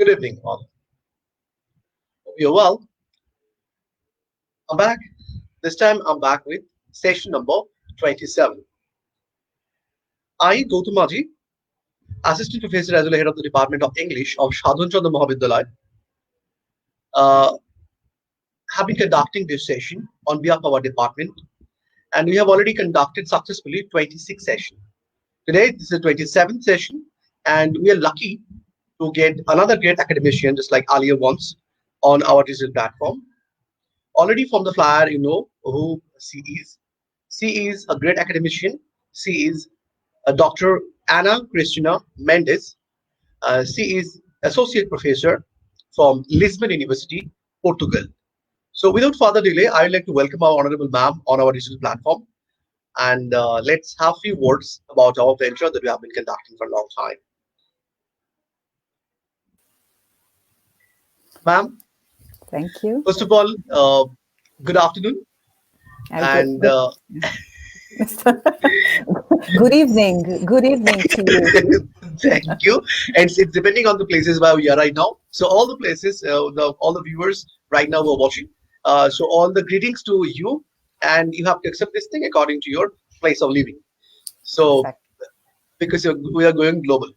Good evening, all. Hope you're well. I'm back. This time I'm back with session number 27. I, Gautam Maji, Assistant Professor as well as Head of the Department of English of Sadhan Chandra Mahavidyalaya, uh, have been conducting this session on behalf of our department, and we have already conducted successfully 26 sessions. Today, this is the 27th session, and we are lucky to get another great academician, just like earlier ones, on our digital platform. Already from the flyer, you know who she is. She is a great academician. She is a Dr. Anna Christina Mendes. She is associate professor from Lisbon University, Portugal. So without further delay, I would like to welcome our honorable ma'am on our digital platform, and let's have a few words about our venture that we have been conducting for a long time. Ma'am, Thank you. first of all, good afternoon, and Good evening. Good evening to you. thank you. And it's depending on the places where we are right now. So all the places, all the viewers right now who are watching. So all the greetings to you, and you have to accept this thing according to your place of living. So Perfect. because we are going global.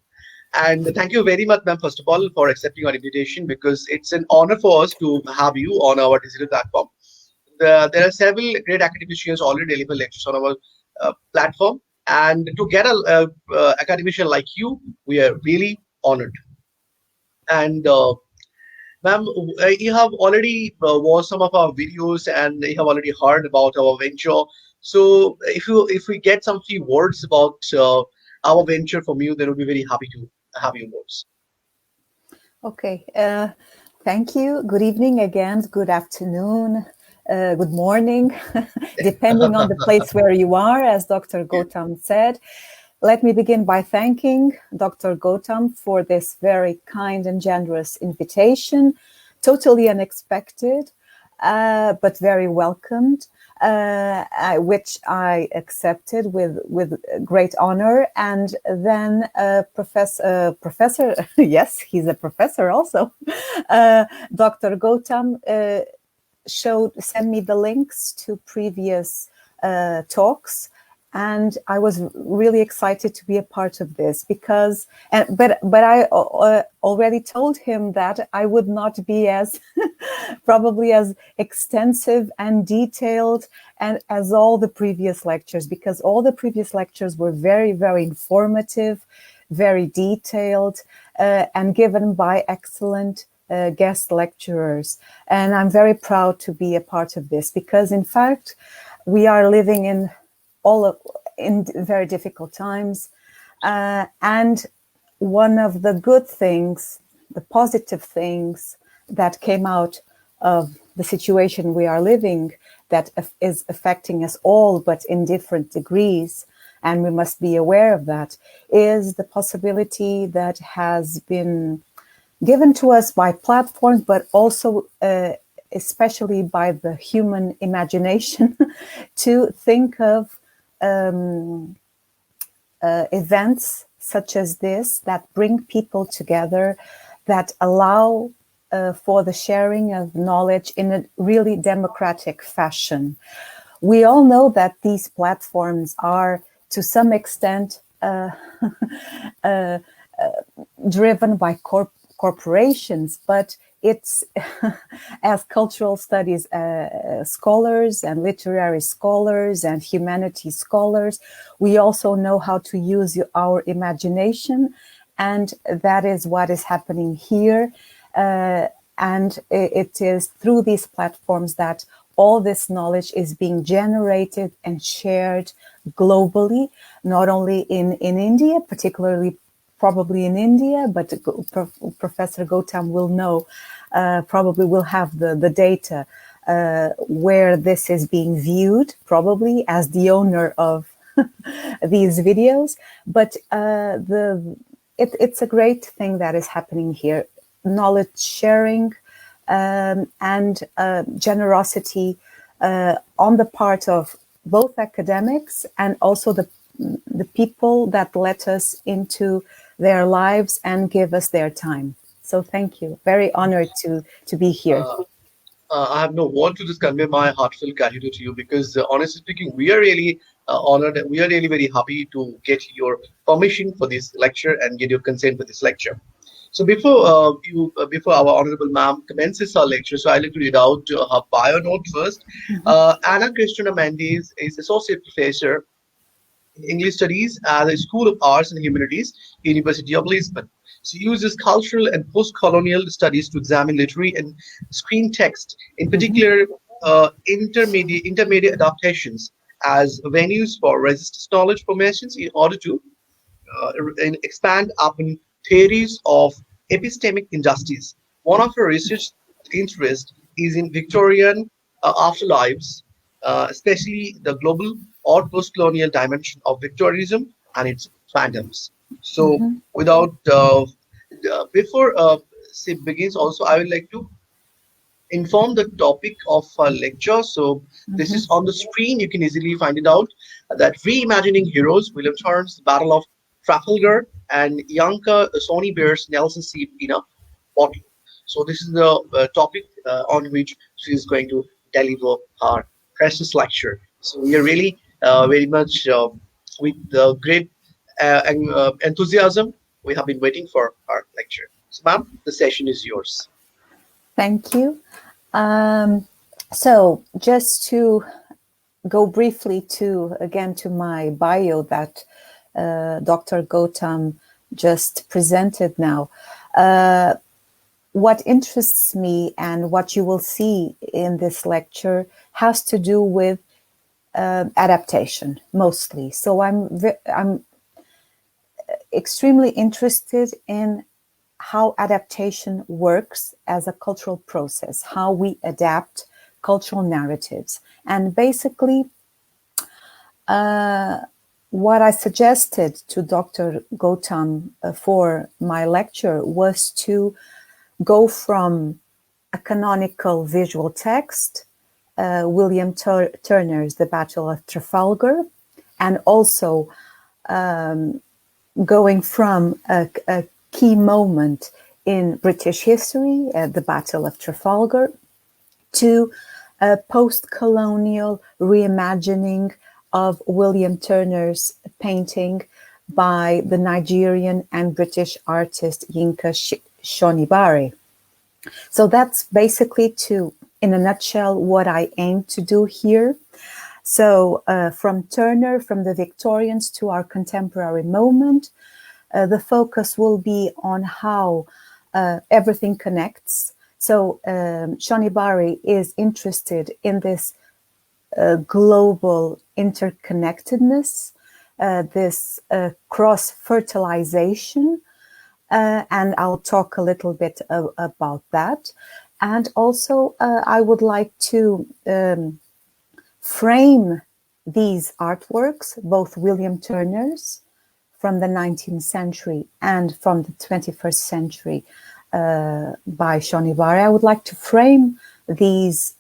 And thank you very much, ma'am, first of all, for accepting our invitation because it's an honor for us to have you on our digital platform. There are several great academicians already deliver lectures on our platform, and to get a academician like you, we are really honored. And ma'am, you have already watched some of our videos, and you have already heard about our venture. So if we get some few words about our venture from you, then we'll be very happy to have your words. Okay. Thank you. Good evening again. Good afternoon. Good morning, depending on the place where you are, as Dr. Gautam said. Let me begin by thanking Dr. Gautam for this very kind and generous invitation, totally unexpected, but very welcomed, which I accepted with great honor. And then Professor, yes, he's a professor also, Dr. Gautam sent me the links to previous talks, and I was really excited to be a part of this because, but I already told him that I would not be as probably as extensive and detailed and as all the previous lectures, because all the previous lectures were very, very informative, very detailed, and given by excellent guest lecturers. And I'm very proud to be a part of this because, in fact, we are living in very difficult times. And one of the good things, the positive things that came out of the situation we are living that is affecting us all, but in different degrees, and we must be aware of that, is the possibility that has been given to us by platforms, but also especially by the human imagination to think of events such as this that bring people together, that allow for the sharing of knowledge in a really democratic fashion. We all know that these platforms are, to some extent, driven by corporations, but it's as cultural studies scholars and literary scholars and humanities scholars, we also know how to use our imagination, and that is what is happening here. And it is through these platforms that all this knowledge is being generated and shared globally, not only in India, particularly probably in India, but Professor Gautam will know, probably will have the data where this is being viewed, probably as the owner of these videos. But it's a great thing that is happening here. Knowledge sharing and generosity on the part of both academics and also the people that let us into their lives and give us their time. So thank you. Very honored to be here. Uh, I have no word to just convey my heartfelt gratitude to you because, honestly speaking, we are really honored and we are really very happy to get your permission for this lecture and get your consent for this lecture. So before our honorable ma'am commences our lecture, so I'd like to read out her bio note first. Mhm, Anna Christina Mendes is associate professor in English Studies at the School of Arts and Humanities, University of Lisbon. She uses cultural and post-colonial studies to examine literary and screen text, in mhm, particular intermediate adaptations, as venues for resistance knowledge formations in order to and expand upon theories of epistemic injustice. One of her research interests is in Victorian afterlives, especially the global or post-colonial dimension of Victorianism and its phantoms. So, mhm, without before she begins, also I would like to inform the topic of our lecture. So this mhm. is on the screen. You can easily find it out. That reimagining heroes, William Turner's The Battle of Trafalgar, and Yinka Shonibare's Nelson C. in a bottle. So this is the topic on which she is going to deliver her precious lecture. So we are really very much with great enthusiasm. We have been waiting for our lecture. So, ma'am, the session is yours. Thank you. Um, so just to go briefly to my bio that Dr. Gautam just presented now. Uh, what interests me and what you will see in this lecture has to do with adaptation mostly. So I'm extremely interested in how adaptation works as a cultural process, how we adapt cultural narratives. And basically, what I suggested to Dr. Gautam for my lecture was to go from a canonical visual text, William Turner's The Battle of Trafalgar, and also going from a key moment in British history, the Battle of Trafalgar, to a post-colonial reimagining of William Turner's painting by the Nigerian and British artist Yinka Shonibare. So that's basically in a nutshell, what I aim to do here. So from Turner, from the Victorians to our contemporary moment, the focus will be on how everything connects. So Shonibare is interested in this global interconnectedness, this cross-fertilization, and I'll talk a little bit about that. And also, I would like to frame these artworks, both William Turner's from the 19th century and from the 21st century by Shonibare. I would like to frame these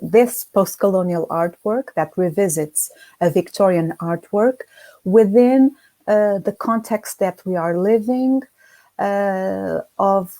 this post-colonial artwork that revisits a Victorian artwork within the context that we are living of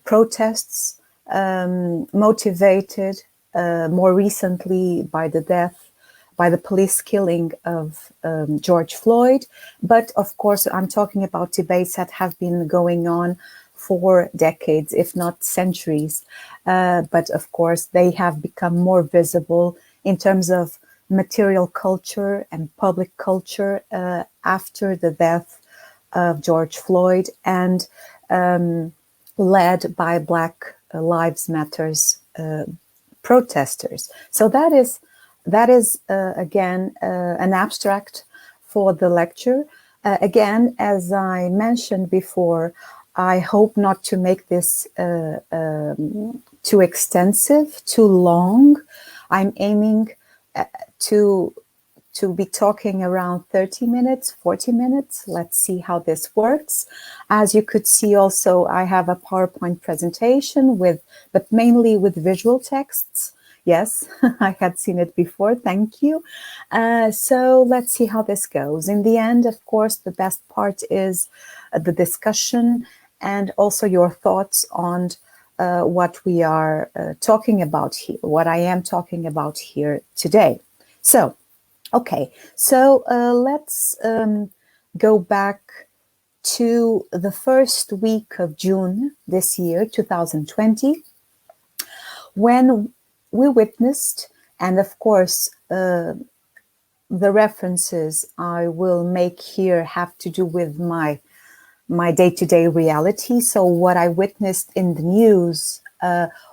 protests motivated more recently by the police killing of George Floyd. But of course, I'm talking about debates that have been going on for decades, if not centuries. But of course, they have become more visible in terms of material culture and public culture after the death of George Floyd and led by Black Lives Matters protesters. So that is again an abstract for the lecture. Again, as I mentioned before, I hope not to make this too extensive, too long. I'm aiming to be talking around 30 minutes, 40 minutes. Let's see how this works. As you could see also, I have a PowerPoint presentation but mainly with visual texts. Yes, I had seen it before, thank you. So let's see how this goes. In the end, of course, the best part is the discussion and also your thoughts on what we are talking about here, what I am talking about here today. So, okay, so let's go back to the first week of June this year, 2020, when we witnessed, and of course, the references I will make here have to do with my day-to-day reality. So what I witnessed in the news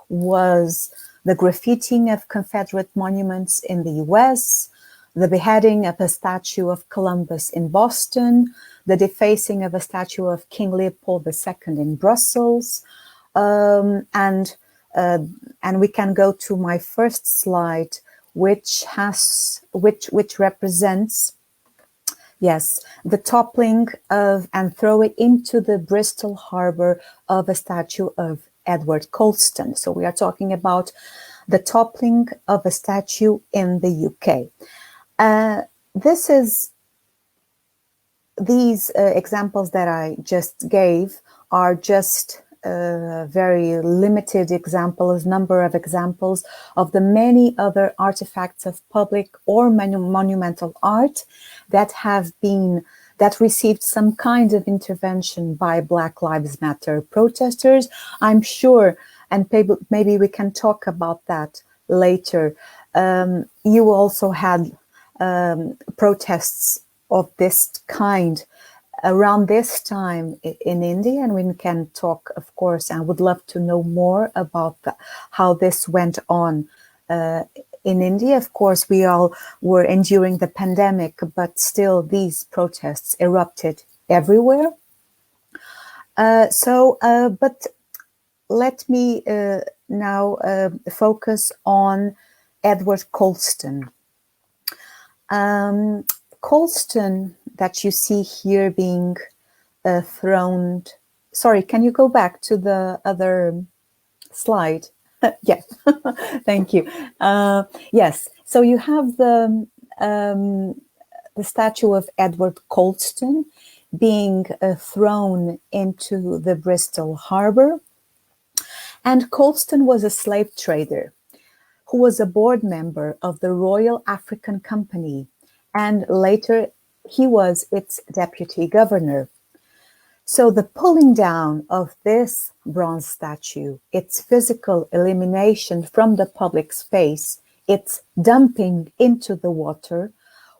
was the graffitiing of Confederate monuments in the US, the beheading of a statue of Columbus in Boston, the defacing of a statue of King Leopold II in Brussels, and we can go to my first slide, which represents, yes, the toppling of and throwing into the Bristol harbor of a statue of Edward Colston. So we are talking about the toppling of a statue in the UK. These examples that I just gave are just very limited examples, number of examples of the many other artifacts of public or monumental art that received some kind of intervention by Black Lives Matter protesters. I'm sure, and maybe we can talk about that later. You also had protests of this kind around this time in India, and we can talk, of course, and would love to know more about how this went on in India. Of course, we all were enduring the pandemic, but still these protests erupted everywhere. But let me now focus on Edward Colston. Colston, that you see here being thrown. Sorry, can you go back to the other slide? Yeah, thank you. Yes, so you have the statue of Edward Colston being thrown into the Bristol harbor. And Colston was a slave trader who was a board member of the Royal African Company, and later he was its deputy governor. So the pulling down of this bronze statue, its physical elimination from the public space, its dumping into the water,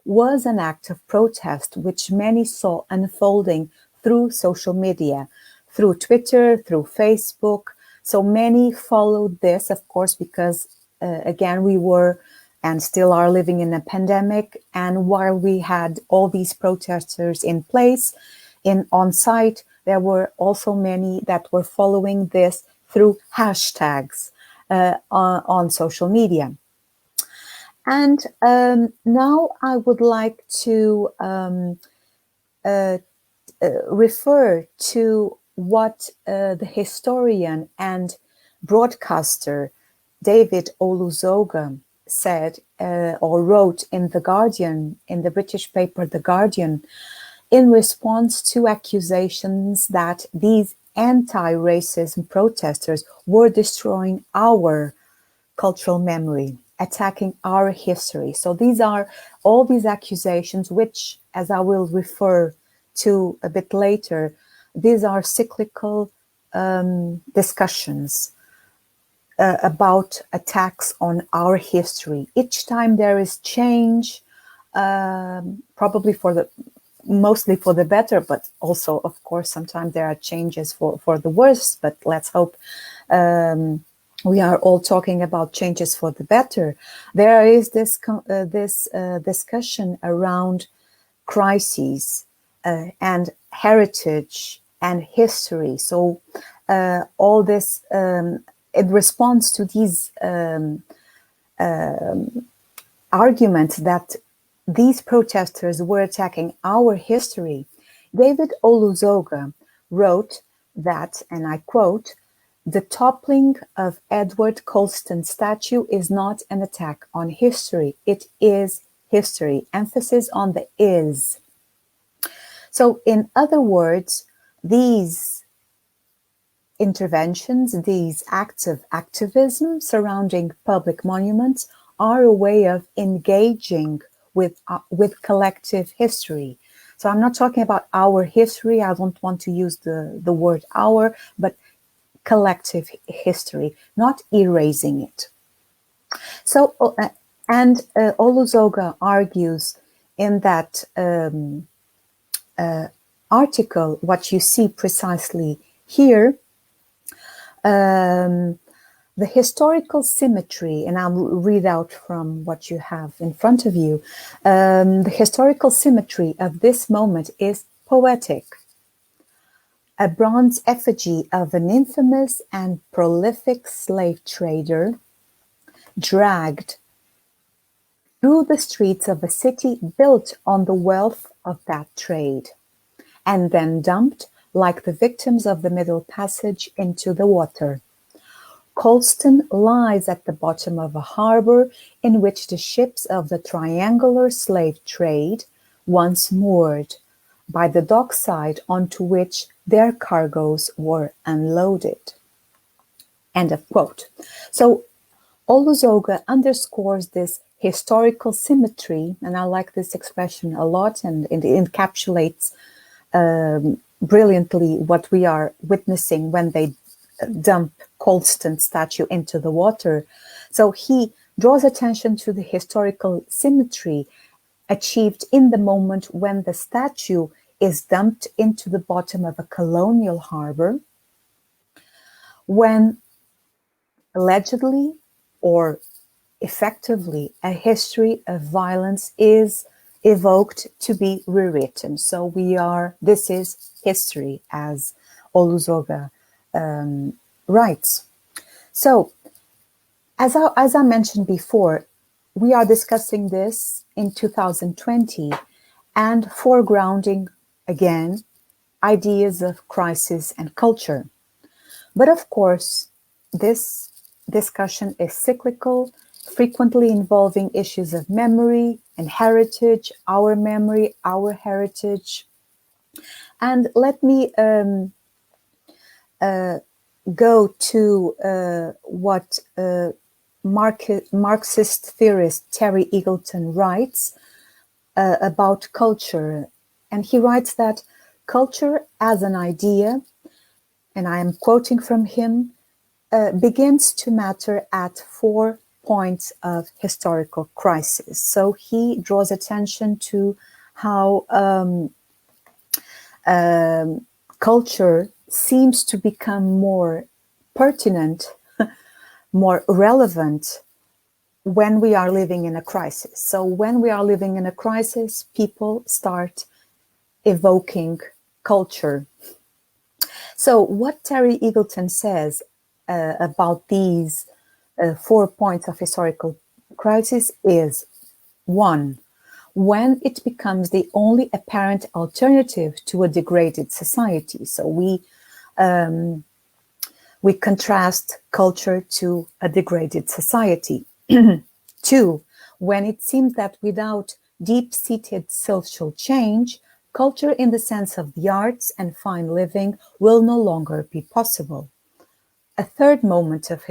was an act of protest which many saw unfolding through social media, through Twitter, through Facebook. So many followed this, of course, because again, we were and still are living in a pandemic. And while we had all these protesters in place, on site, there were also many that were following this through hashtags on social media. And now I would like to refer to what the historian and broadcaster David Olusoga said or wrote in The Guardian, in the British paper The Guardian, in response to accusations that these anti-racism protesters were destroying our cultural memory, attacking our history. So these are all these accusations, which, as I will refer to a bit later, these are cyclical discussions about attacks on our history. Each time there is change, probably mostly for the better, but also, of course, sometimes there are changes for the worse, but let's hope we are all talking about changes for the better. There is this discussion around crises and heritage and history. So all this, in response to these arguments that these protesters were attacking our history, David Olusoga wrote that, and I quote, "The toppling of Edward Colston's statue is not an attack on history. It is history." Emphasis on the is. So in other words, these interventions, these acts of activism surrounding public monuments are a way of engaging with collective history. So I'm not talking about our history. I don't want to use the word our, but collective history, not erasing it. So, Olusoga argues in that article, what you see precisely here, the historical symmetry, and I'll read out from what you have in front of you. The historical symmetry of this moment is poetic. A bronze effigy of an infamous and prolific slave trader dragged through the streets of a city built on the wealth of that trade, and then dumped, like the victims of the Middle Passage, into the water. Colston lies at the bottom of a harbor in which the ships of the triangular slave trade once moored, by the dockside onto which their cargoes were unloaded. End of quote. So Olusoga underscores this historical symmetry, and I like this expression a lot, and it encapsulates brilliantly what we are witnessing when they dump Colston's statue into the water. So he draws attention to the historical symmetry achieved in the moment when the statue is dumped into the bottom of a colonial harbor, when allegedly or effectively a history of violence is evoked to be rewritten. So this is history, as Olusoga writes. So, as I mentioned before, we are discussing this in 2020 and foregrounding, again, ideas of crisis and culture. But of course, this discussion is cyclical, frequently involving issues of memory and heritage, our memory, our heritage. And let me go to what Marxist theorist Terry Eagleton writes about culture. And he writes that culture as an idea, and I am quoting from him, begins to matter at 4 points of historical crisis. So he draws attention to how culture seems to become more pertinent, more relevant when we are living in a crisis. So when we are living in a crisis, people start evoking culture. So what Terry Eagleton says about these 4 points of historical crisis is: 1, when it becomes the only apparent alternative to a degraded society. So we contrast culture to a degraded society. 2, when it seems that without deep-seated social change, culture in the sense of the arts and fine living will no longer be possible. A third moment of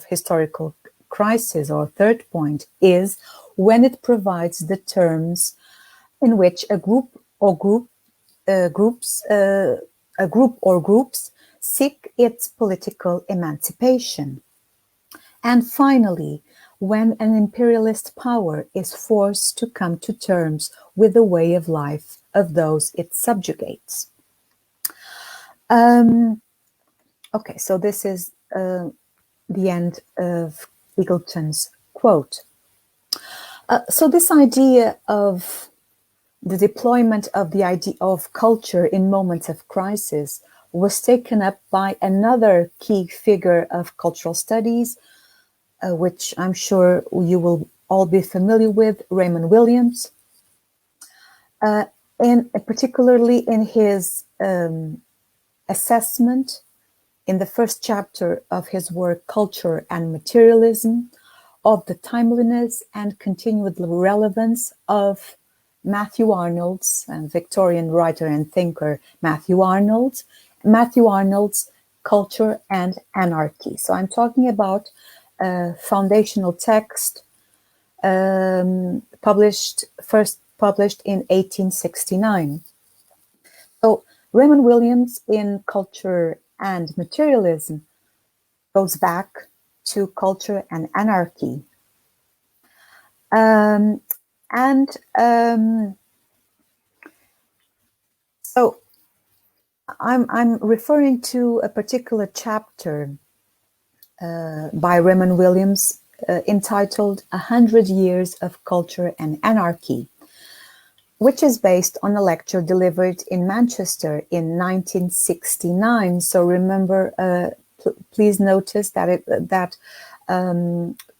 historical crisis, or third point, is when it provides the terms in which a group or groups seek its political emancipation. And finally, when an imperialist power is forced to come to terms with the way of life of those it subjugates. Okay, so this is the end of Eagleton's quote. So this idea of the deployment of the idea of culture in moments of crisis was taken up by another key figure of cultural studies, which I'm sure you will all be familiar with, Raymond Williams, and particularly in his assessment in the first chapter of his work, Culture and Materialism, of the timeliness and continued relevance of Matthew Arnold's, and Victorian writer and thinker Matthew Arnold's Culture and Anarchy. So I'm talking about a foundational text first published in 1869. So Raymond Williams in Culture and Materialism goes back to Culture and Anarchy. So I'm referring to a particular chapter by Raymond Williams entitled 100 Years of Culture and Anarchy, which is based on a lecture delivered in Manchester in 1969. So remember, please notice that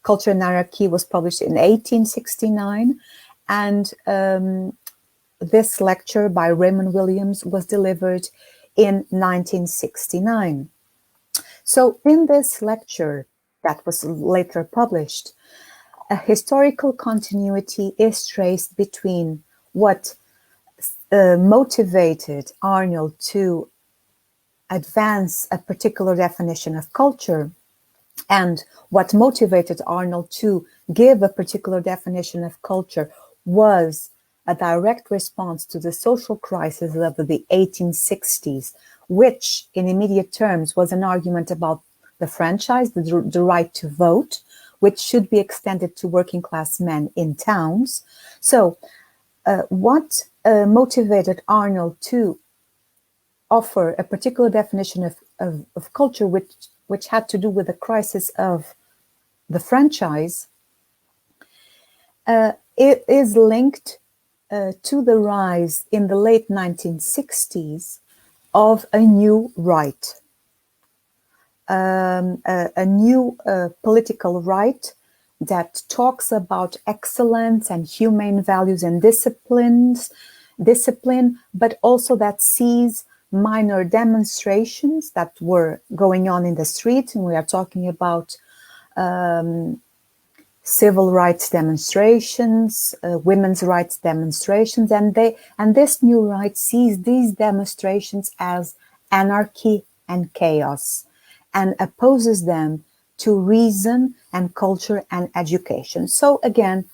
Culture and Anarchy was published in 1869, and this lecture by Raymond Williams was delivered in 1969. So in this lecture that was later published, a historical continuity is traced between what motivated Arnold to advance a particular definition of culture and what motivated Arnold to give a particular definition of culture was a direct response to the social crisis of the 1860s, which in immediate terms was an argument about the franchise, the right to vote, which should be extended to working class men in towns. So what motivated Arnold to offer a particular definition of culture which had to do with the crisis of the franchise, it is linked to the rise in the late 1960s of a new right, a new political right that talks about excellence and humane values and discipline, but also that sees minor demonstrations that were going on in the street, and we are talking about civil rights demonstrations, women's rights demonstrations, and this new right sees these demonstrations as anarchy and chaos, and opposes them to reason and culture and education. So again,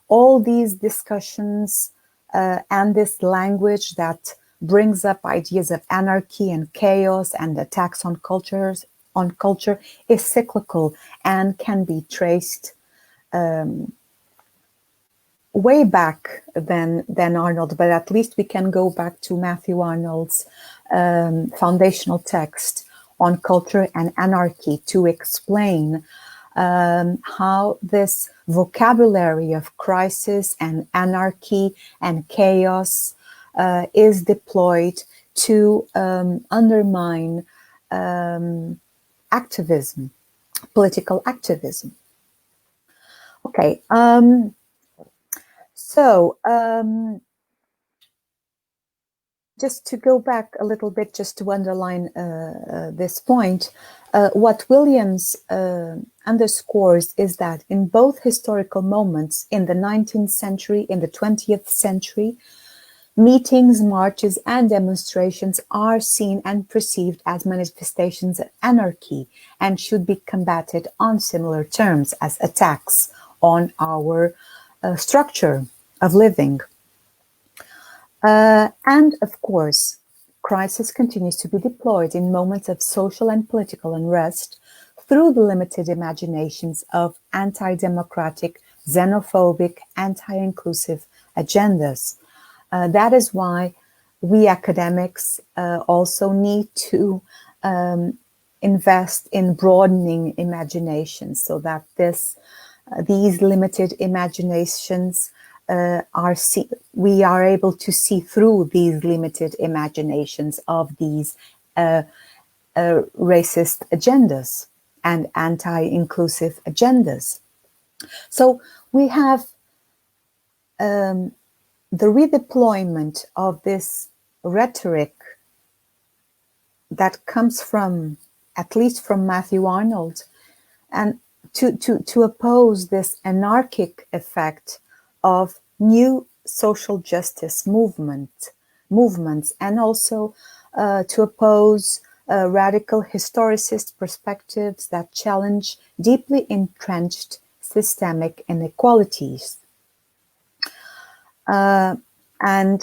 all these discussions and this language that brings up ideas of anarchy and chaos and attacks on culture is cyclical and can be traced way back than Arnold, but at least we can go back to Matthew Arnold's foundational text on culture and anarchy to explain how this vocabulary of crisis and anarchy and chaos is deployed to undermine activism, political activism. Okay, so just to go back a little bit, just to underline this point, what Williams underscores is that in both historical moments, in the 19th century, in the 20th century, meetings, marches, and demonstrations are seen and perceived as manifestations of anarchy and should be combated on similar terms as attacks on our structure of living. And of course, crisis continues to be deployed in moments of social and political unrest through the limited imaginations of anti-democratic, xenophobic, anti-inclusive agendas. That is why we academics also need to invest in broadening imaginations so that these limited imaginations we are able to see through these limited imaginations of these racist agendas and anti-inclusive agendas. So we have the redeployment of this rhetoric that comes from, at least from Matthew Arnold, and to oppose this anarchic effect of new social justice movements, and also to oppose radical historicist perspectives that challenge deeply entrenched systemic inequalities. And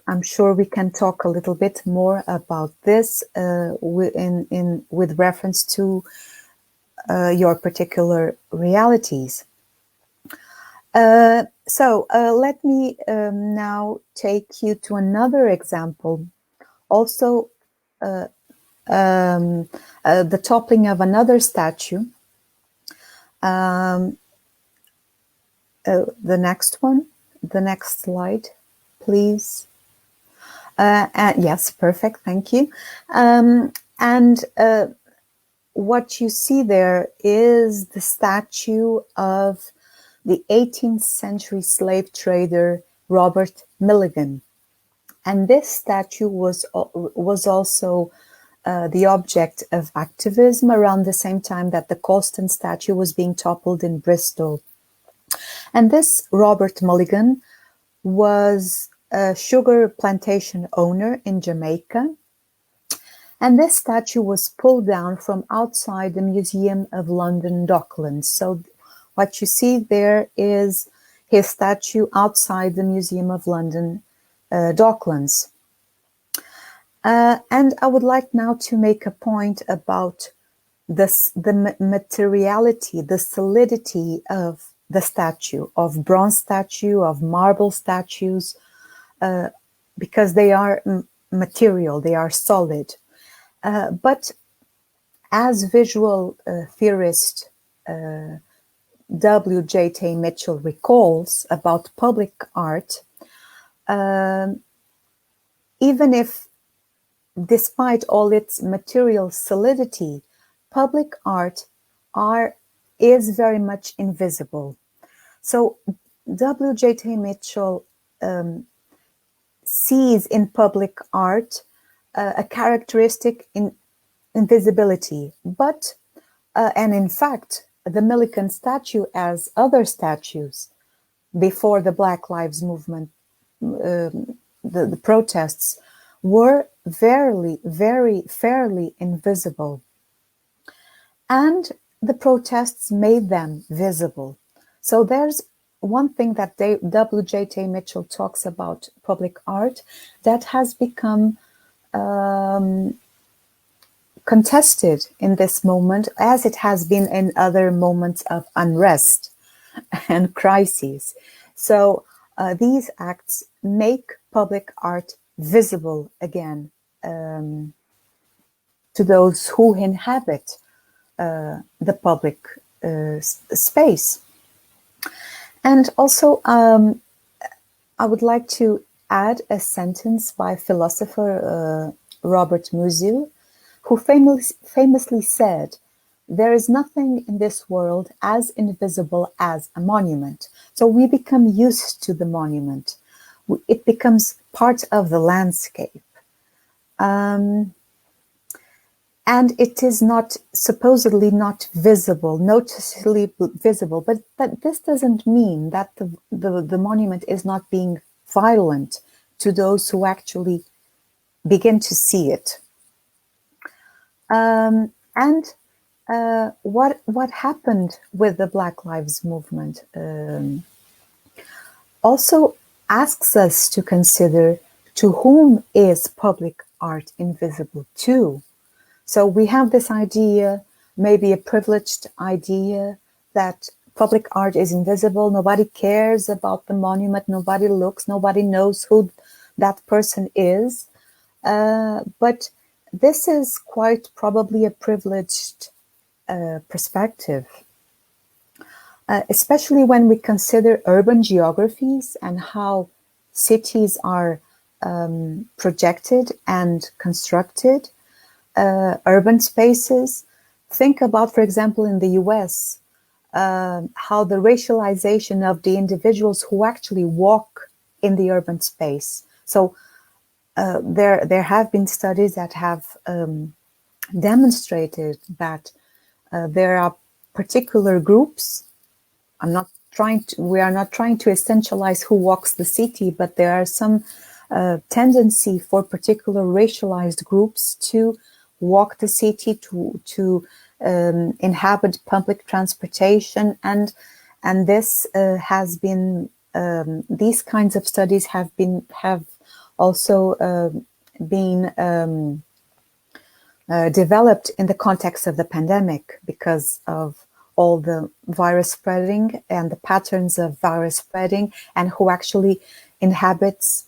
I'm sure we can talk a little bit more about this with reference to your particular realities. So let me now take you to another example, also the toppling of another statue. The next one, the next slide, please. Yes, perfect, thank you. And what you see there is the statue of the 18th century slave trader Robert Milligan. And this statue was also the object of activism around the same time that the Colston statue was being toppled in Bristol. And this Robert Mulligan was a sugar plantation owner in Jamaica. And this statue was pulled down from outside the Museum of London Docklands. So what you see there is his statue outside the Museum of London Docklands. And I would like now to make a point about the materiality, the solidity of the statue, of bronze statue, of marble statues, because they are material, they are solid. But as visual theorist W.J.T. Mitchell recalls about public art, even if, despite all its material solidity, public art is very much invisible. So W.J.T. Mitchell sees in public art a characteristic in invisibility, but and in fact, the Milligan statue, as other statues before the Black Lives Movement, the protests, were very fairly invisible. And the protests made them visible. So there's one thing that W.J.T. Mitchell talks about public art that has become contested in this moment, as it has been in other moments of unrest and crises. So these acts make public art visible again to those who inhabit the public space. And also, I would like to add a sentence by philosopher Robert Musil, who famously said, "There is nothing in this world as invisible as a monument." So we become used to the monument. It becomes part of the landscape. And it is not supposedly not visible, noticeably visible, but this doesn't mean that the monument is not being violent to those who actually begin to see it. And what happened with the Black Lives Movement also asks us to consider to whom is public art invisible to. So we have this idea, maybe a privileged idea, that public art is invisible. Nobody cares about the monument. Nobody looks. Nobody knows who that person is. But this is quite probably a privileged perspective, especially when we consider urban geographies and how cities are projected and constructed. Urban spaces. Think about, for example, in the US, how the racialization of the individuals who actually walk in the urban space. So there have been studies that have demonstrated that there are particular groups. We are not trying to essentialize who walks the city, but there are some tendency for particular racialized groups to walk the city, to inhabit public transportation, and this has been these kinds of studies have also been developed in the context of the pandemic because of all the virus spreading and the patterns of virus spreading, and who actually inhabits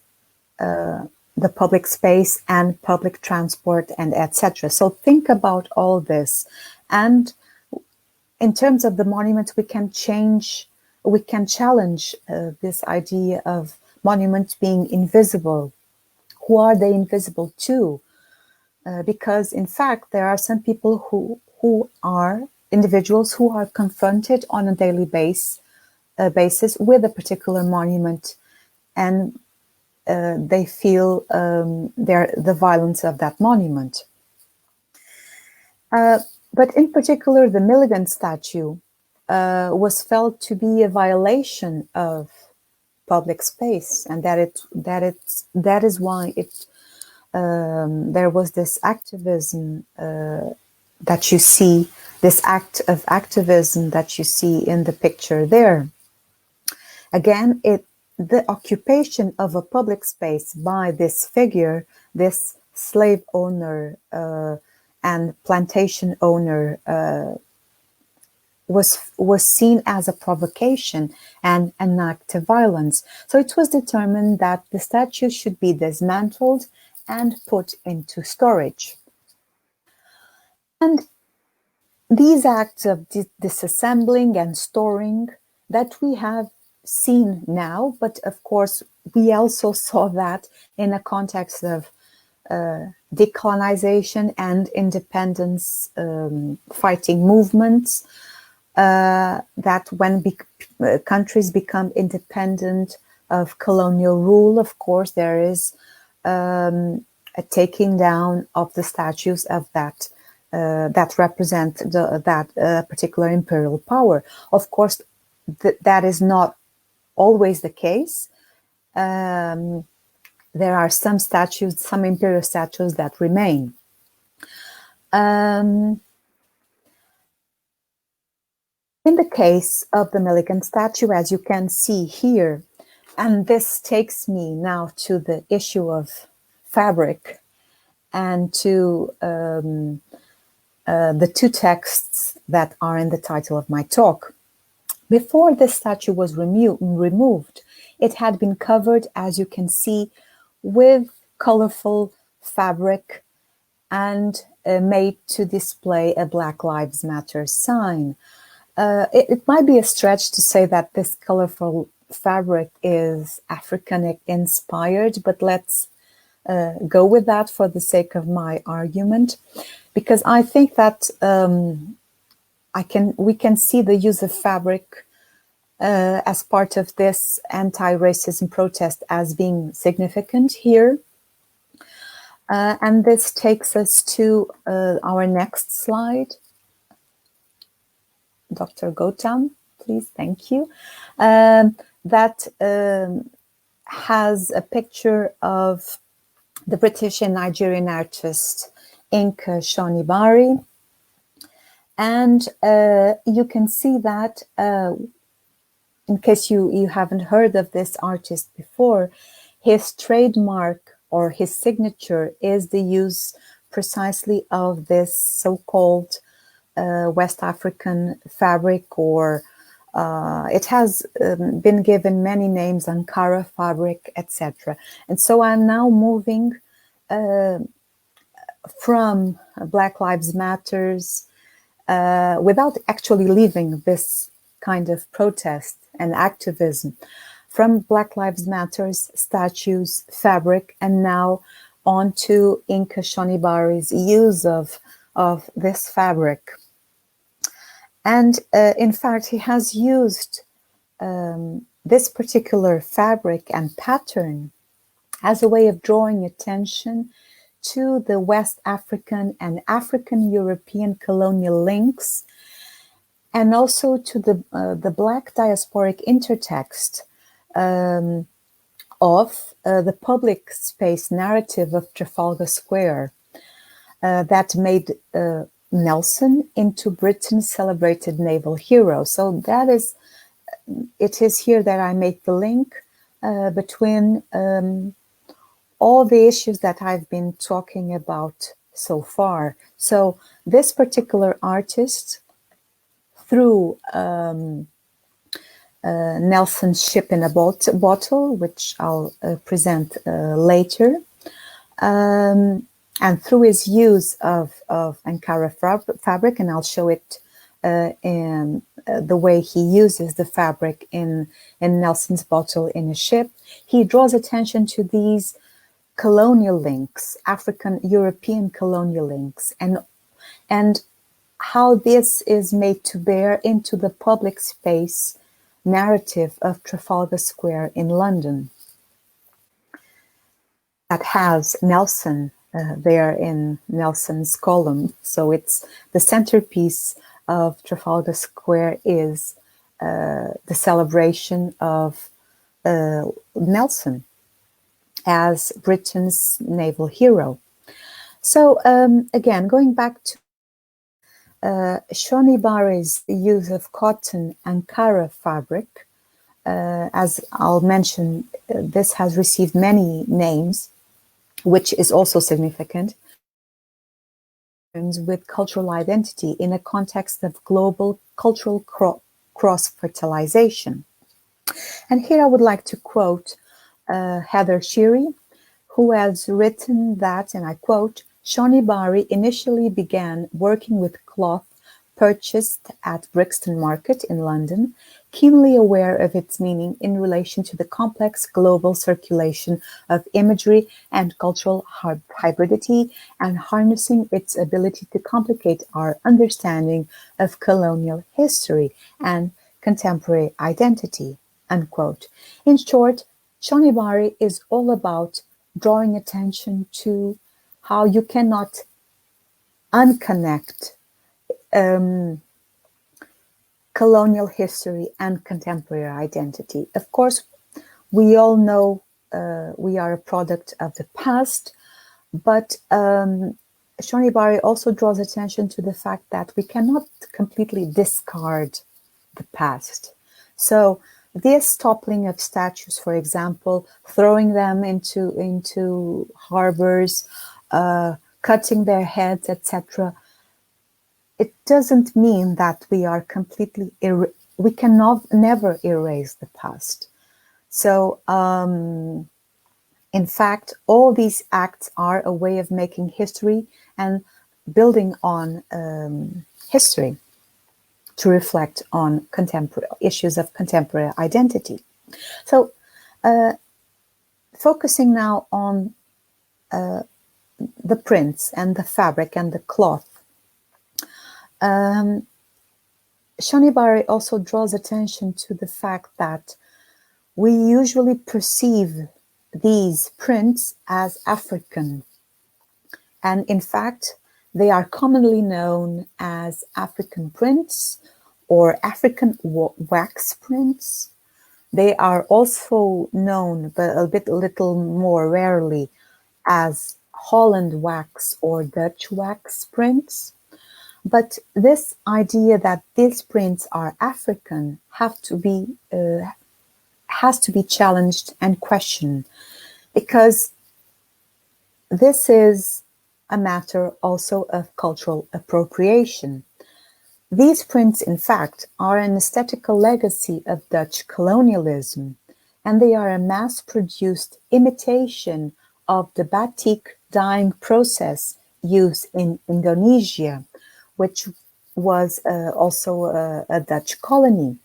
the public space and public transport and etc. So think about all this. And in terms of the monuments, we can challenge this idea of monuments being invisible. Who are they invisible to? Because in fact, there are some people who are individuals who are confronted on a daily basis with a particular monument, and they feel the violence of that monument. But in particular, the Milligan statue was felt to be a violation of public space, and that is why there was this activism that you see, this act of activism that you see in the picture there. Again, the occupation of a public space by this figure, this slave owner and plantation owner, was seen as a provocation and an act of violence. So it was determined that the statue should be dismantled and put into storage. And these acts of disassembling and storing that we have seen now, but of course we also saw that in a context of decolonization and independence fighting movements, that when countries become independent of colonial rule, of course there is a taking down of the statues of that represent that particular imperial power. Of course, that is not always the case. There are some statues, some imperial statues that remain. In the case of the Milligan statue, as you can see here, and this takes me now to the issue of fabric and to the two texts that are in the title of my talk. Before this statue was removed, it had been covered, as you can see, with colorful fabric and made to display a Black Lives Matter sign. It might be a stretch to say that this colorful fabric is African inspired, but let's go with that for the sake of my argument, because I think that we can see the use of fabric as part of this anti-racism protest as being significant here. And this takes us to our next slide. Dr. Gautam, please, thank you. That has a picture of the British and Nigerian artist Yinka Shonibare. And you can see that, in case you haven't heard of this artist before, his trademark or his signature is the use precisely of this so-called West African fabric, or it has been given many names, Ankara fabric, etc. And so I'm now moving from Black Lives Matters without actually leaving this kind of protest and activism, from Black Lives Matters, statues, fabric, and now on to Yinka Shonibare's use of this fabric. And in fact, he has used this particular fabric and pattern as a way of drawing attention to the West African and African European colonial links, and also to the Black diasporic intertext of the public space narrative of Trafalgar Square. that made Nelson into Britain's celebrated naval hero. So that is, it is here that I make the link between all the issues that I've been talking about so far. So this particular artist, through Nelson's ship in a bottle, which I'll present later, and through his use of Ankara fabric, and I'll show it in the way he uses the fabric in Nelson's bottle in a ship, he draws attention to these colonial links, African European colonial links, and how this is made to bear into the public space narrative of Trafalgar Square in London, that has Nelson there in Nelson's column. So it's the centerpiece of Trafalgar Square is the celebration of Nelson as Britain's naval hero. So again, going back to Shonibare's use of cotton Ankara fabric, as I'll mention, this has received many names, which is also significant, with cultural identity in a context of global cultural cross-fertilization. And here I would like to quote Heather Sheary, who has written that, and I quote, Shonibare initially began working with cloth purchased at Brixton Market in London, keenly aware of its meaning in relation to the complex global circulation of imagery and cultural hybridity, and harnessing its ability to complicate our understanding of colonial history and contemporary identity, unquote. In short, Shonibare is all about drawing attention to how you cannot unconnect colonial history and contemporary identity. Of course, we all know we are a product of the past, but Shonibare also draws attention to the fact that we cannot completely discard the past. So this toppling of statues, for example, throwing them into harbors, cutting their heads, etc., it doesn't mean that we are completely, we cannot never erase the past. So, in fact, all these acts are a way of making history and building on history to reflect on contemporary issues of contemporary identity. So, focusing now on the prints and the fabric and the cloth, Shonibare also draws attention to the fact that we usually perceive these prints as African. And in fact, they are commonly known as African prints or African wax prints. They are also known, but a little more rarely, as Holland wax or Dutch wax prints. But this idea that these prints are African has to be challenged and questioned, because this is a matter also of cultural appropriation. These prints, in fact, are an aesthetical legacy of Dutch colonialism, and they are a mass-produced imitation of the batik dyeing process used in Indonesia, which was also a Dutch colony.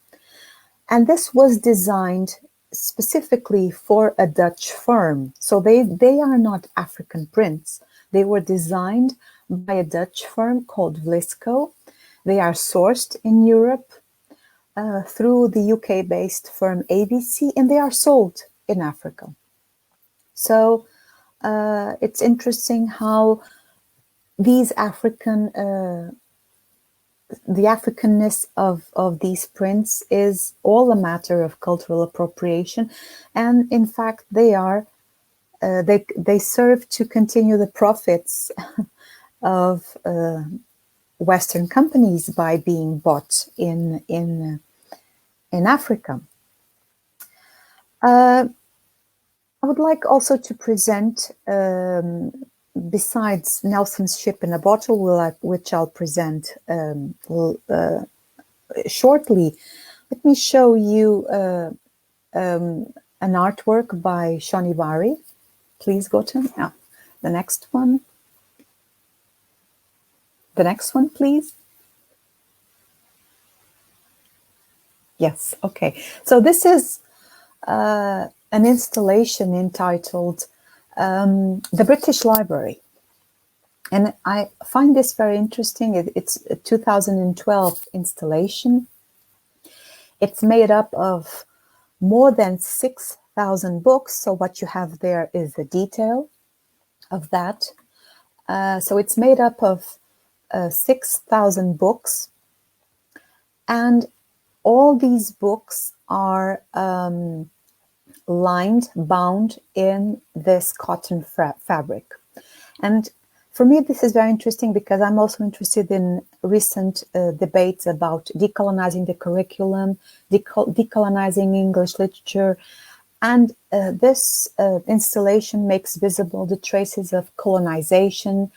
And this was designed specifically for a Dutch firm. So they are not African prints. They were designed by a Dutch firm called Vlisco. They are sourced in Europe through the UK-based firm ABC, and they are sold in Africa. So it's interesting how these the Africanness of these prints is all a matter of cultural appropriation, and in fact they are they serve to continue the profits of Western companies by being bought in Africa. I would like also to present, besides Nelson's Ship in a Bottle, which I'll present shortly, let me show you an artwork by Shonibare. Please go to the next one. The next one, please. Yes, okay. So this is an installation entitled The British Library. And I find this very interesting. It's a 2012 installation. It's made up of more than 6,000 books. So what you have there is the detail of that. So it's made up of 6,000 books. And all these books are lined, bound in this cotton fabric. And for me, this is very interesting because I'm also interested in recent debates about decolonizing the curriculum, decolonizing English literature. And this installation makes visible the traces of colonization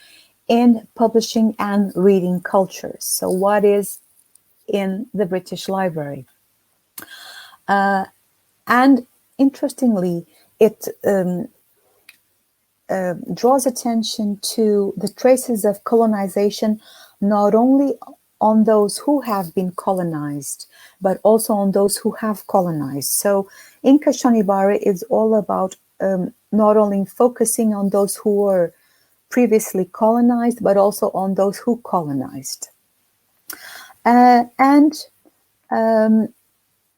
in publishing and reading cultures. So what is in the British Library? And interestingly, it draws attention to the traces of colonization, not only on those who have been colonized, but also on those who have colonized. So Yinka Shonibare is all about not only focusing on those who were previously colonized, but also on those who colonized.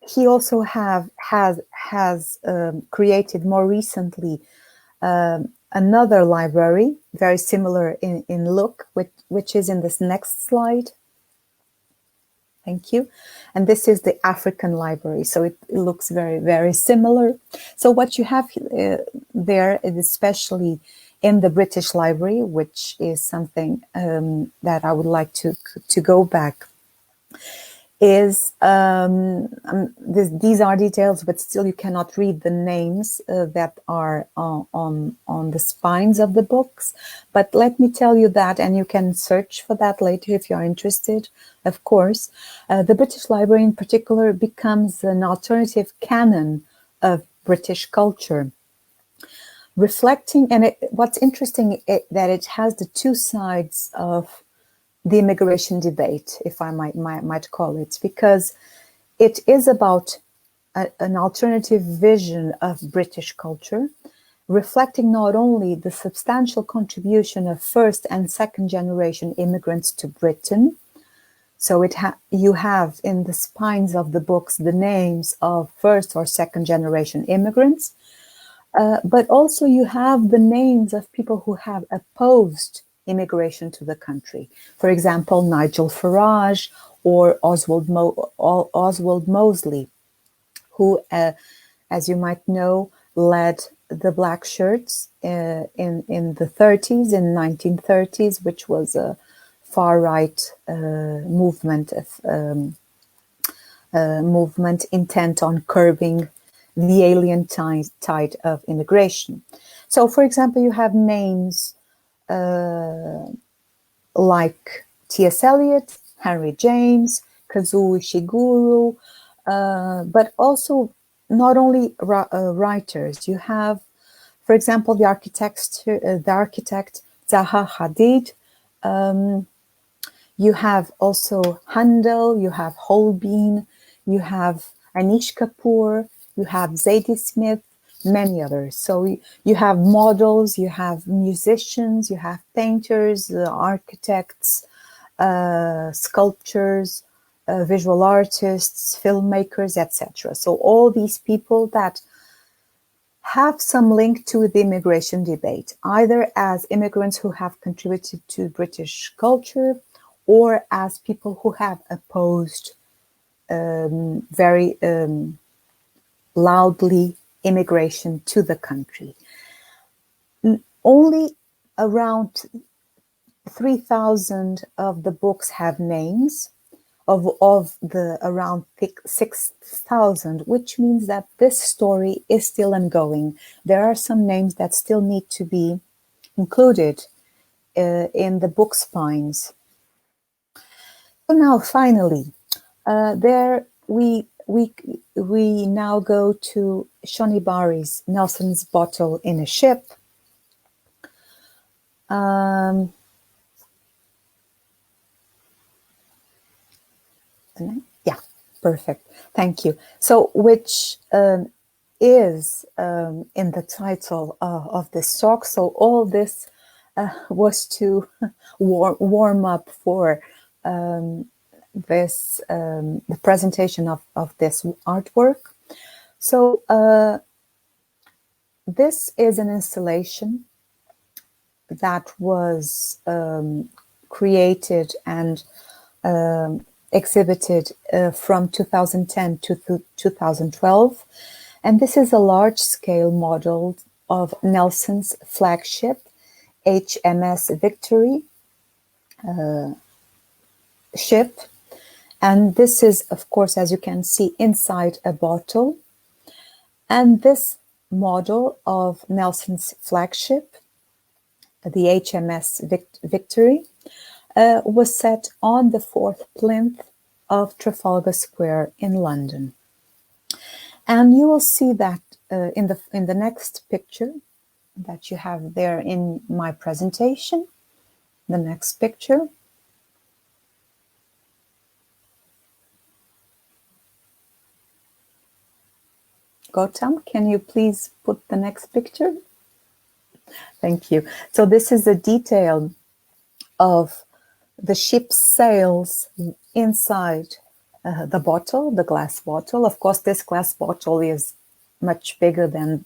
He also has created more recently another library, very similar in look, which is in this next slide. Thank you. And this is the African library. So it looks very, very similar. So what you have there, especially in the British Library, which is something that I would like to go back, is these are details, but still you cannot read the names that are on the spines of the books. But let me tell you that, and you can search for that later if you're interested, of course. The British Library in particular becomes an alternative canon of British culture, reflecting, and what's interesting that it has the two sides of the immigration debate, if I might call it, because it is about an alternative vision of British culture, reflecting not only the substantial contribution of first and second generation immigrants to Britain. So you have in the spines of the books the names of first or second generation immigrants, but also you have the names of people who have opposed immigration to the country. For example, Nigel Farage or Oswald Mosley, who, as you might know, led the Black Shirts in the 30s, in 1930s, which was a far-right movement intent on curbing the alien tide of immigration. So, for example, you have names like T.S. Eliot, Henry James, Kazuo Ishiguro, but also not only writers. You have, for example, the architect Zaha Hadid. You have also Handel, you have Holbein, you have Anish Kapoor, you have Zadie Smith, many others. So you have models, you have musicians, you have painters, architects, sculptors, visual artists, filmmakers, etc. So all these people that have some link to the immigration debate, either as immigrants who have contributed to British culture or as people who have opposed very loudly immigration to the country. Only around 3,000 of the books have names of the around 6,000, which means that this story is still ongoing. There are some names that still need to be included in the book spines. So now, finally, there we now go to Shonibare's Nelson's Bottle in a Ship. Yeah, perfect. Thank you. So, which is in the title of this talk. So, all this was to warm up for this the presentation of this artwork. So, this is an installation that was created and exhibited from 2010 to 2012. And this is a large-scale model of Nelson's flagship, HMS Victory ship. And this is, of course, as you can see, inside a bottle. And this model of Nelson's flagship, the HMS Victory, was set on the fourth plinth of Trafalgar Square in London. And you will see that in the next picture that you have there in my presentation, the next picture. Gautam, can you please put the next picture? Thank you. So this is a detail of the ship's sails inside the bottle, the glass bottle. Of course, this glass bottle is much bigger than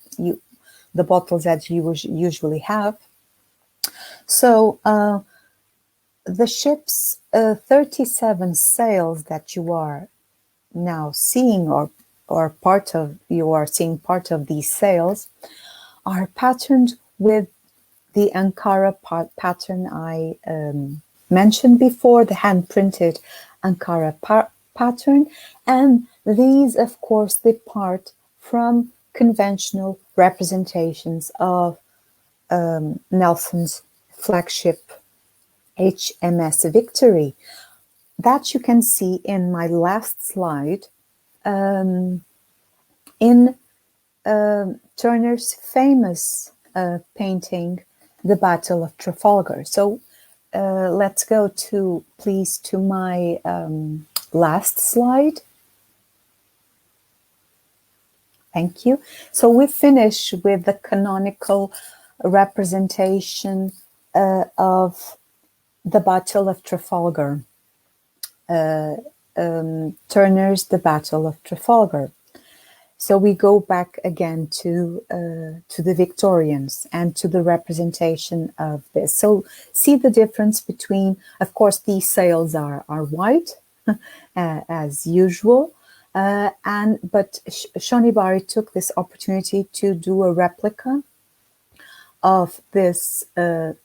the bottles that you usually have. So the ship's 37 sails that you are now seeing, or part of, you are seeing part of these sails, are patterned with the Ankara pattern I mentioned before, the hand-printed Ankara pattern, and these, of course, depart from conventional representations of Nelson's flagship HMS Victory that you can see in my last slide in Turner's famous painting, The Battle of Trafalgar. So let's go please to my last slide. Thank you. So we finish with the canonical representation of the Battle of Trafalgar, Turner's The Battle of Trafalgar. So we go back again to the Victorians and to the representation of this. So see the difference between, of course, these sails are white as usual, but Shonibare took this opportunity to do a replica of this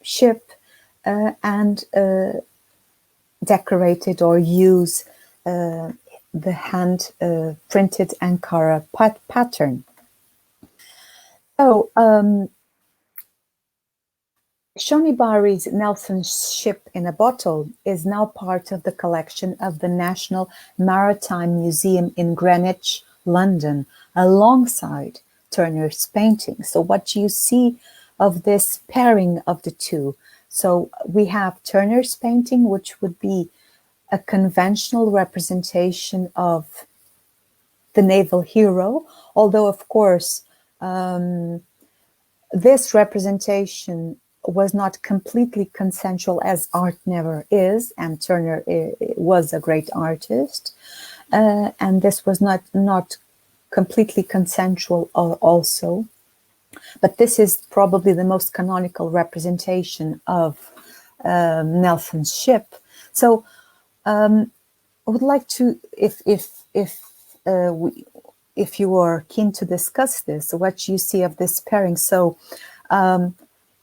ship and decorate or use the hand printed Ankara pattern. So Shonibare's Nelson's Ship in a Bottle is now part of the collection of the National Maritime Museum in Greenwich, London, alongside Turner's painting. So what you see of this pairing of the two, so we have Turner's painting, which would be a conventional representation of the naval hero, although, of course, this representation was not completely consensual, as art never is, and Turner was a great artist, and this was not completely consensual also. But this is probably the most canonical representation of Nelson's ship. So I would like to, if you are keen to discuss this, what you see of this pairing. So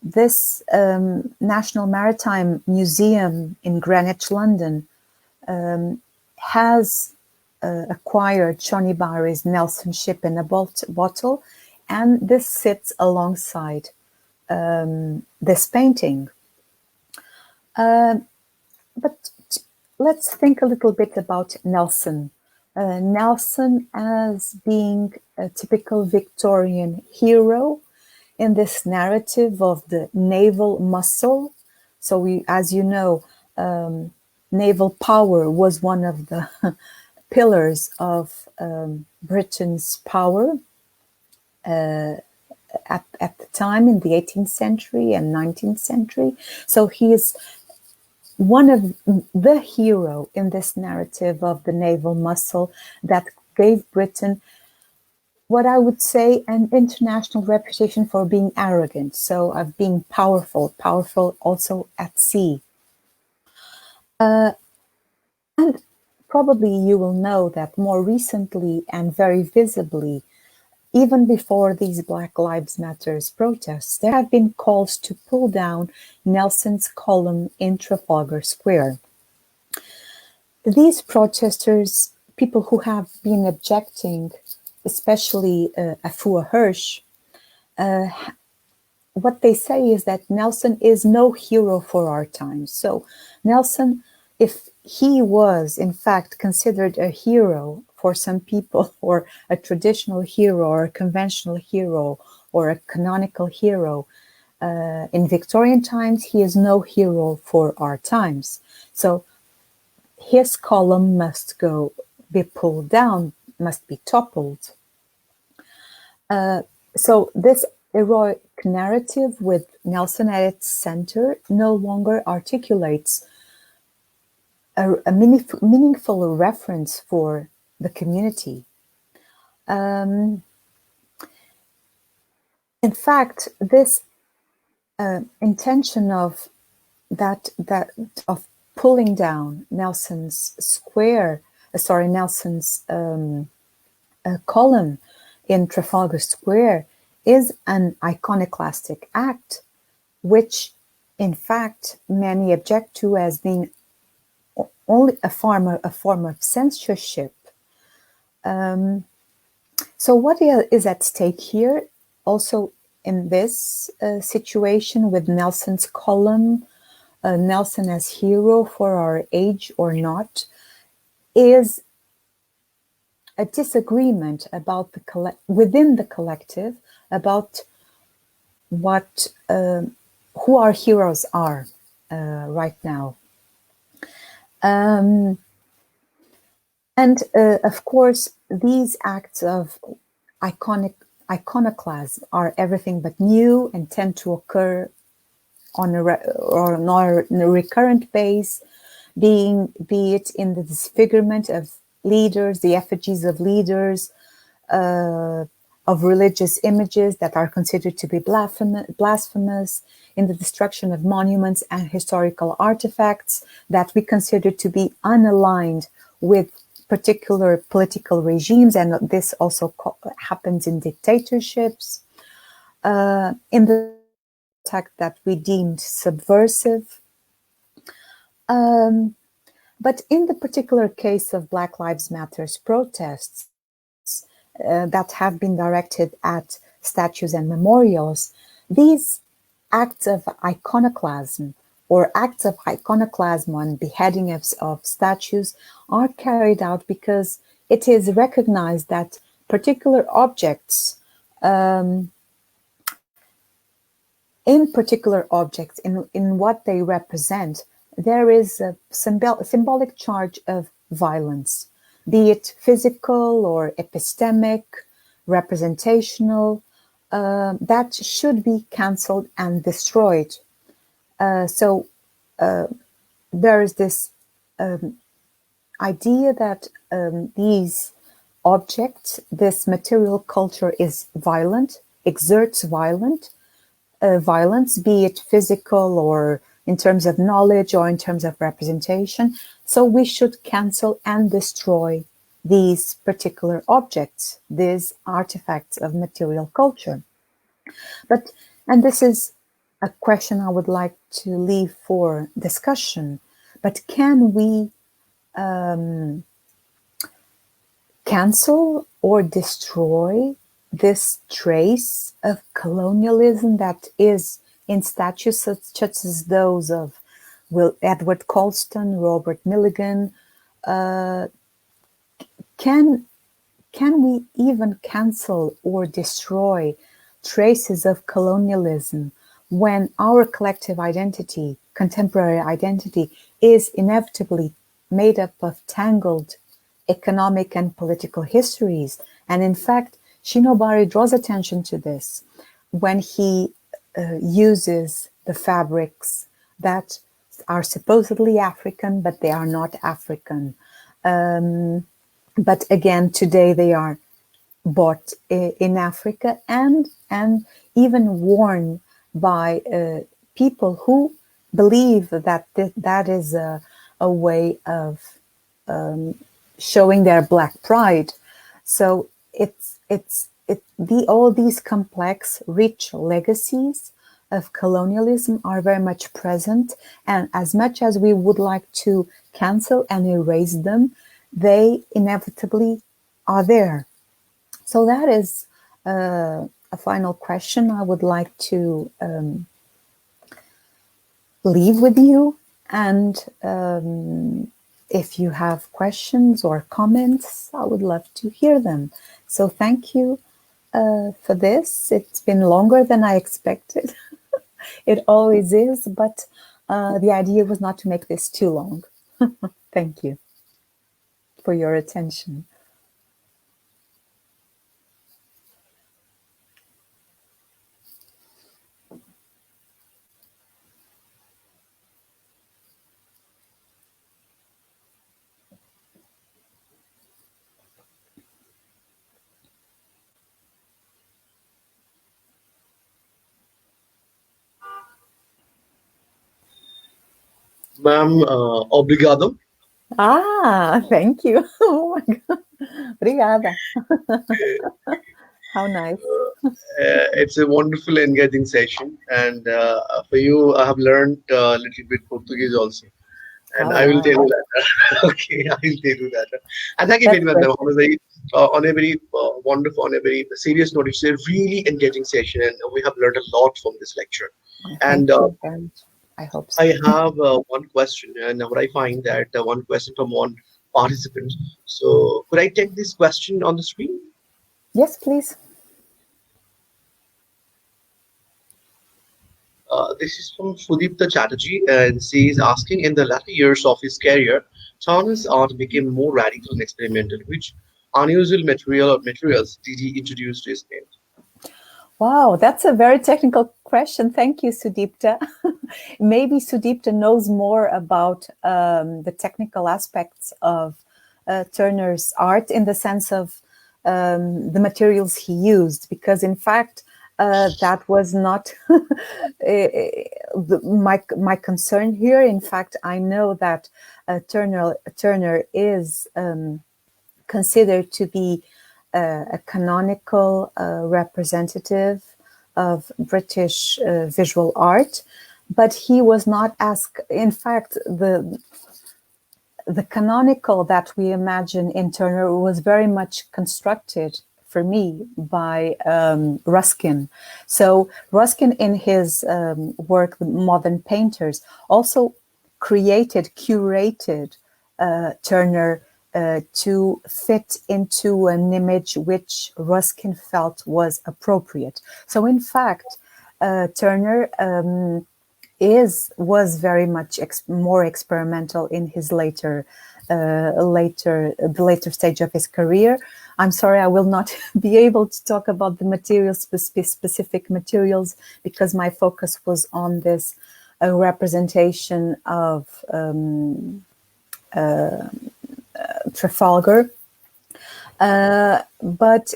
this National Maritime Museum in Greenwich, London, has acquired Shonibare's Nelson ship in a bottle, and this sits alongside this painting. But let's think a little bit about Nelson. Nelson as being a typical Victorian hero in this narrative of the naval muscle. So we, as you know, naval power was one of the pillars of Britain's power at the time in the 18th century and 19th century. So he is one of the hero in this narrative of the naval muscle that gave Britain what I would say an international reputation for being arrogant, so of being powerful also at sea. And probably you will know that more recently and very visibly, even before these Black Lives Matters protests, there have been calls to pull down Nelson's column in Trafalgar Square. These protesters, people who have been objecting, especially Afua Hirsch, what they say is that Nelson is no hero for our times. So Nelson, if he was in fact considered a hero for some people, or a traditional hero, or a conventional hero, or a canonical hero, in Victorian times, he is no hero for our times. So his column must be pulled down, must be toppled. So this heroic narrative with Nelson at its center no longer articulates a meaningful reference for the community. In fact, this intention of pulling down Nelson's column in Trafalgar Square is an iconoclastic act, which in fact many object to as being only a form of censorship. So what is at stake here also in this situation with Nelson's column, Nelson as hero for our age or not, is a disagreement about within the collective about what who our heroes are right now. And of course, these acts of iconoclasm are everything but new and tend to occur on a recurrent base, be it in the disfigurement of leaders, the effigies of leaders, of religious images that are considered to be blasphemous, in the destruction of monuments and historical artifacts that we consider to be unaligned with particular political regimes, and this also happens in dictatorships, in the attack that we deemed subversive. But in the particular case of Black Lives Matters protests that have been directed at statues and memorials, these acts of iconoclasm or acts of iconoclasm on beheading of statues are carried out because it is recognized that particular objects, in what they represent, there is a symbolic charge of violence, be it physical or epistemic, representational, that should be cancelled and destroyed. So there is this idea that these objects, this material culture is violent, exerts violence, be it physical or in terms of knowledge or in terms of representation. So we should cancel and destroy these particular objects, these artifacts of material culture. And this is a question I would like to leave for discussion. But can we cancel or destroy this trace of colonialism that is in statues such as those of Edward Colston, Robert Milligan? Can Can we even cancel or destroy traces of colonialism when our collective identity, contemporary identity, is inevitably made up of tangled economic and political histories? And in fact, Shonibare draws attention to this when he uses the fabrics that are supposedly African, but they are not African. But again, today they are bought in Africa and even worn by people who believe that that is a way of showing their black pride. So all these complex, rich legacies of colonialism are very much present, and as much as we would like to cancel and erase them, they inevitably are there. So that is a final question I would like to leave with you. And if you have questions or comments, I would love to hear them. So thank you for this. It's been longer than I expected. It always is, but the idea was not to make this too long. Thank you for your attention. Ma'am, obrigado. Ah, thank you. Oh my God. Obrigada. How nice. It's a wonderful, engaging session, and for you, I have learned a little bit Portuguese also, and Oh, I will tell wow. you that. Okay, I will tell you that. And thank you very That's much, great. ma'am. On a very wonderful, on a very serious note, it's a really engaging session, and we have learned a lot from this lecture. Thank And you very much. I hope so. I have one question, and what I find that one question from one participant. So, could I take this question on the screen? Yes, please. This is from Sudipta Chatterjee, and she is asking, in the latter years of his career, Turner's art became more radical and experimental. Which unusual materials did he introduce to his paint? Wow, that's a very technical question. Thank you, Sudipta. Maybe Sudipta knows more about the technical aspects of Turner's art in the sense of the materials he used, because in fact, that was not my concern here. In fact, I know that Turner is considered to be a canonical representative of British visual art, but he was not as, in fact, the canonical that we imagine in Turner was very much constructed for me by Ruskin. So Ruskin, in his work, Modern Painters, also curated Turner to fit into an image which Ruskin felt was appropriate. So in fact, Turner was very much more experimental in his the later stage of his career. I'm sorry, I will not be able to talk about the materials, specific materials, because my focus was on this representation of Trafalgar. But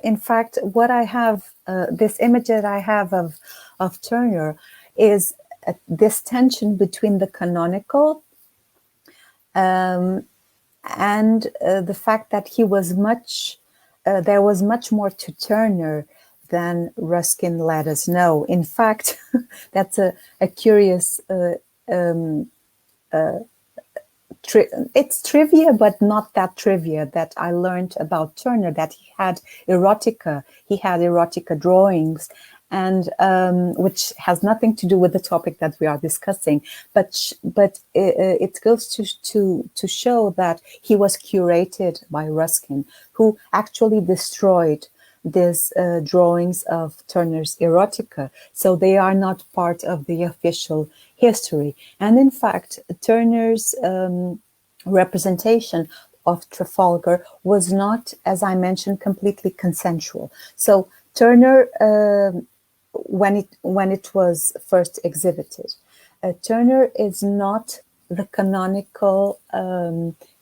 in fact, what I have, this image that I have of Turner is this tension between the canonical and the fact that he was there was much more to Turner then Ruskin let us know. In fact, that's a curious it's trivia, but not that trivia, that I learned about Turner, that he had erotica drawings, and which has nothing to do with the topic that we are discussing, but it goes to show that he was curated by Ruskin, who actually destroyed these drawings of Turner's erotica, so they are not part of the official history. And in fact, Turner's representation of Trafalgar was not, as I mentioned, completely consensual. So Turner, when it was first exhibited, Turner is not the canonical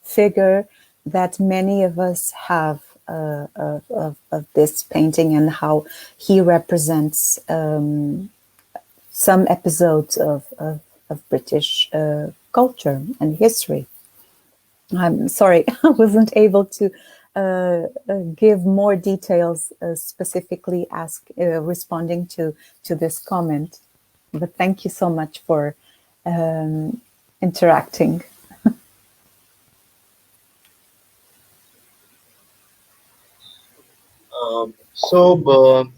figure that many of us have of this painting, and how he represents some episodes of British culture and history. I'm sorry, I wasn't able to give more details, specifically responding to this comment. But thank you so much for interacting.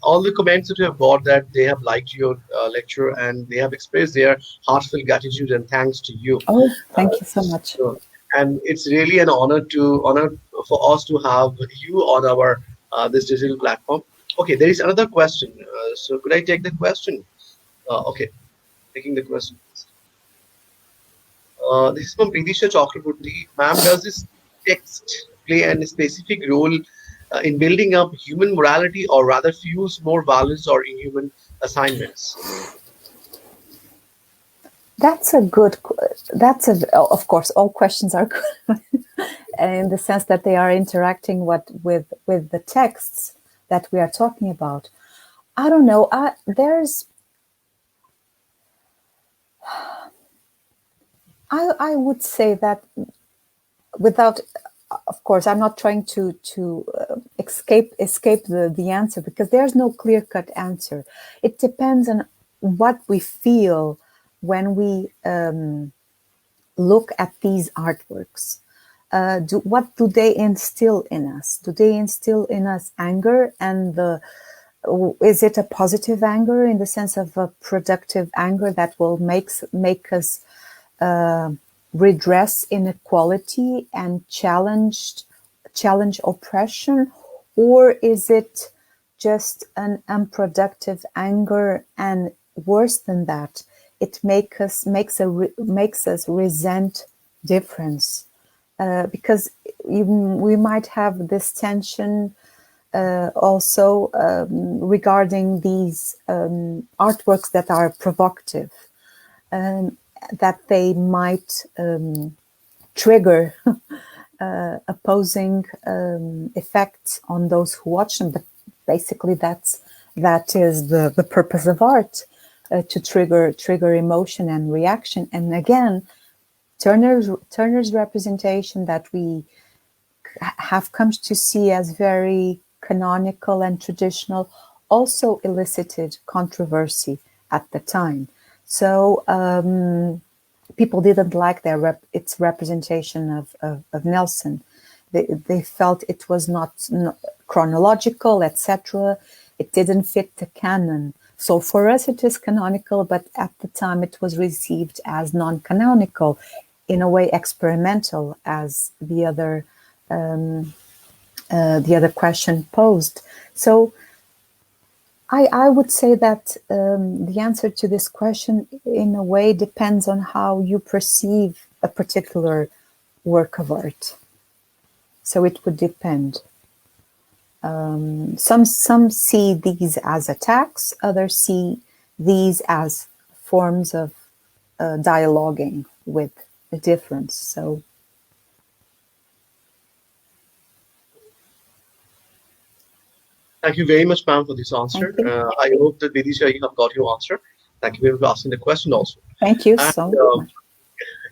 All the comments that you have got, that they have liked your lecture, and they have expressed their heartfelt gratitude and thanks to you. Oh, thank you so much. So, and it's really an honor for us to have you on our this digital platform. Okay, there is another question. So could I take the question? Okay, taking the question. This is from Pridisha Chakraborty. Ma'am, does this text play a specific role in building up human morality, or rather fuels more violence or inhuman assignments? That's of course, all questions are good in the sense that they are interacting with the texts that we are talking about. I don't know. I would say that, without, of course, I'm not trying to escape the answer, because there's no clear-cut answer. It depends on what we feel when we look at these artworks. What do they instill in us? Do they instill in us anger? And is it a positive anger, in the sense of a productive anger that will make us redress inequality and challenge oppression? Or is it just an unproductive anger, and worse than that, it makes us resent difference? Because we might have this tension also regarding these artworks that are provocative, that they might trigger opposing effects on those who watch them. But basically, that is the purpose of art, to trigger emotion and reaction. And again, Turner's representation, that we have come to see as very canonical and traditional, also elicited controversy at the time. So people didn't like its representation of Nelson. They felt it was not chronological, etc. It didn't fit the canon. So for us, it is canonical, but at the time it was received as non-canonical, in a way experimental, as the other question posed. So I would say that the answer to this question, in a way, depends on how you perceive a particular work of art. So it would depend. Some see these as attacks, others see these as forms of dialoguing with the difference. So. Thank you very much, ma'am, for this answer. I hope that, Vidisha, you have got your answer. Thank you very much for asking the question also. Thank you so much.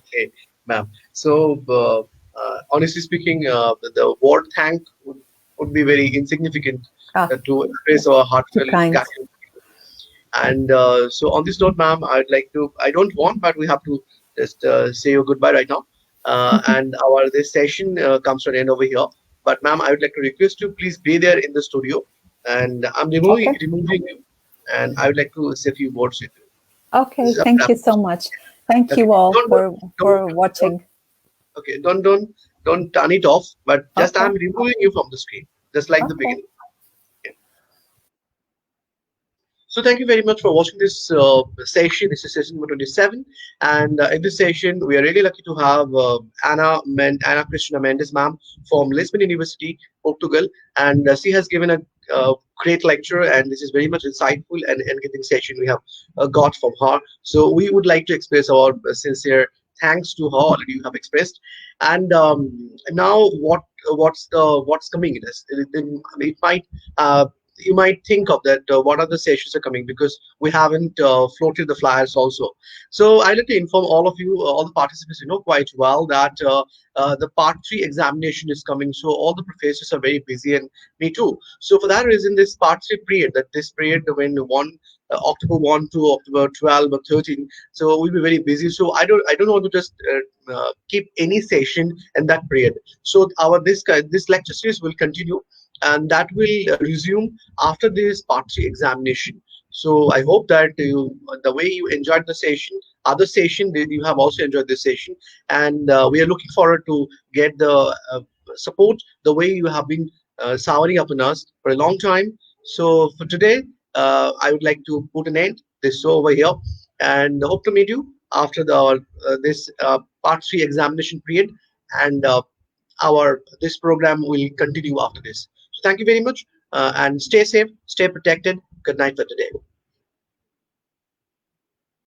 Okay, ma'am. So, honestly speaking, the word thank would be very insignificant Ah, to express our too heartfelt kind. gratitude. And so on this note, ma'am, I'd like to, I don't want, but we have to just say your goodbye right now. And our this session comes to an end over here. But ma'am, I would like to request you, please be there in the studio. And I'm Okay. removing you. And I would like to say a few words with you. This Okay. is a Thank wrap. you so much. Thank Okay. you all Don't, don't, for don't, watching. okay. Don't turn it off. But just I'm Okay. removing you from the screen, just like the Okay. beginning. Okay. So thank you very much for watching this session. This is session number 27, and in this session, we are really lucky to have Anna Christina Mendes, ma'am, from Lisbon University, Portugal, and she has given a great lecture, and this is very much insightful and engaging session we have got from her. So we would like to express our sincere thanks to her already you have expressed, and now what's coming? It might. You might think of that what other sessions are coming because we haven't floated the flyers also. So I like to inform all of you, all the participants, quite well that the part three examination is coming. So all the professors are very busy, and me too. So for that reason, this part three period, that this period when October 1 to October 12 or 13, so we'll be very busy. So I don't want to just keep any session in that period. So our this lecture series will continue, and that will resume after this part three examination. So I hope that the way you enjoyed the session, other session, you have also enjoyed this session, and we are looking forward to get the support the way you have been souring up on us for a long time. So for today, I would like to put an end this show over here, and hope to meet you after this part three examination period, and our this program will continue after this. So thank you very much, and stay safe, stay protected. Good night for today.